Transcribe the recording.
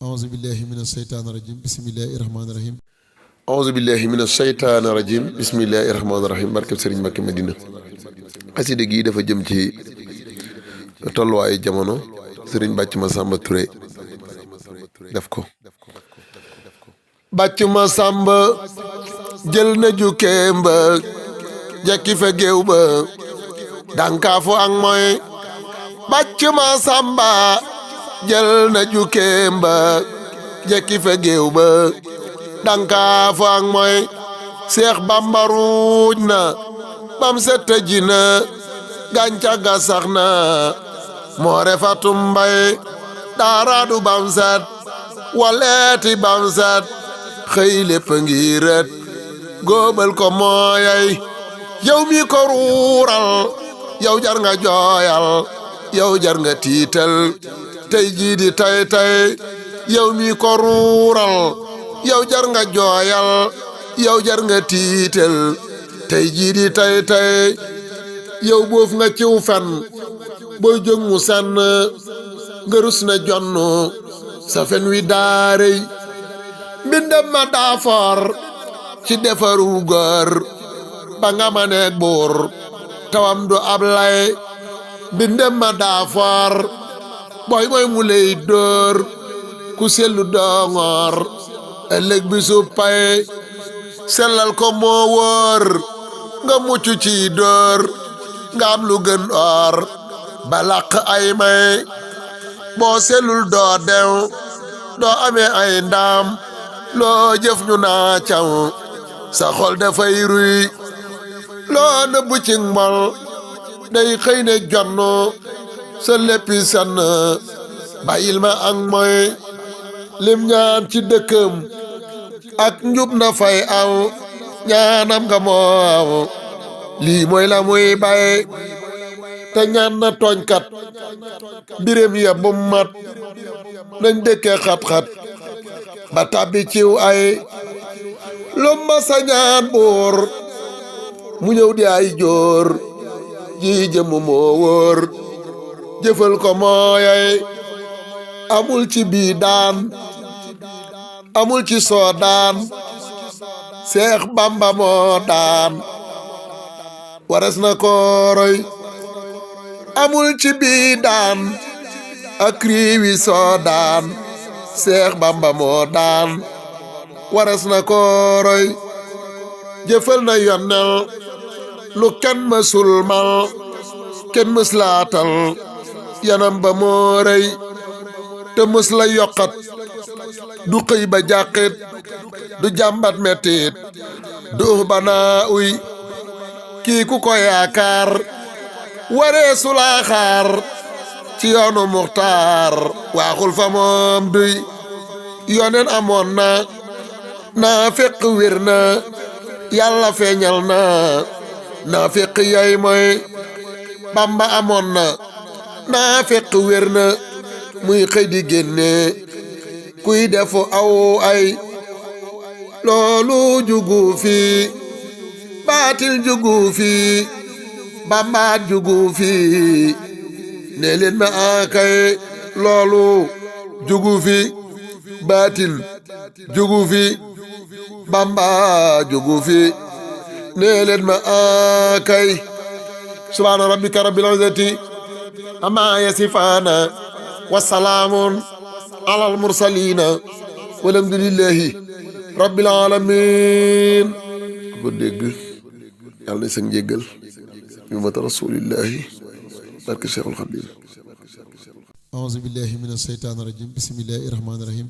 أعوذ بالله من الشيطان الرجيم بسم الله الرحمن الرحيم auzu billahi mina shaytaani rajim bismillahi rahmaani rahim barkeb sëriñ Mbàkke Madina xasida gii dafa jëm ci tolluwaayu jamono sëriñ Bàcc Masamba Touré def ko Bàcc Masamba jël na jukkeem ba jekki fa géew ba dankaafu ak mooy Bàcc Masamba jël na jukkeem ba jekki fa géew ba dankaafu ak mooy Seex Bamba ruuj na bam set ji na gàncax ga sax na moo refatum mbay daaraadu bam set waleeti bam set xëy lépp ngi ret góobal ko mooyay yow mi ko ruural yow jar nga jooyal yow jar nga tiital tey jii di tey yow mi ko ruural yow jar nga jooyal yow jar nga tiital tey jii di tey yow boof nga ciw fen booy jóg mu senn nga rus na jonn sa fen wi daarey mbindam ma daafor ci defaru góor ba nga ma neeg buur tawam du ablay mbindam ma daafor booy mooy mu lay dóor ku sellu doŋoor ëllëg bi su pay sellal ko moo wóor nga mucc ci dóor nga am lu gën or ba làq ay may boo sellul doo dew doo amee ay ndaam loo jëf ñu naa caw sa xol dafay ruy loo nëbbu ci mbol day xëy ne jonn sa léppi sann bàyyil ma ak mooy lim ñaan ci dëkkam ak njub na fay aw ñaanam nga moow lii mooy la muy bay te ñaan na tooñkat mbiram ya bu mat nañ dëkke xat-xat ba tàbbi ciw ay lu ma sa ñaan buur mu ñëw di ay jóor ji jëmm moo wóor jëfal ko mooyay amul ci bii daan amul ci soo daan Seex Bamba moo daan wares na ko roy amul ci bii daan ak riiwi soo daan Seex Bamba moo daan wares na ko roy jëfal na yonnel lu kenn mësul mal kenn mës laatal yanam ba moo rëy te mës la yokkat du xëy ba jàqit du jàmbat mettit du banaa uy kii ku ko yaakaar waree su laa xaar ci yoonu muxtaar waaxul fa moom duy yoneen amoon na naa fekk wér na yàlla feeñal na naa fekk yay mooy Bamba amoon na naa fekk wér na muy xëy di génne kuy defu aw ay loolu jugu fi baatil jugu fi Bambaat jugu fi ne leen ma akay loolu jugu fi baatil jugu fi Bamba jugu fi ne leen ma akay subhaana rabbika rabbil izzati amma yasifaana wa salaamun alal mursaliina walhamdulillahi rabbil aalamiin ko dégg yàlla na sa njéggal yu mata rasulillahi barke Cheikhul Khadim أعوذ بالله من الشيطان الرجيم بسم الله الرحمن الرحيم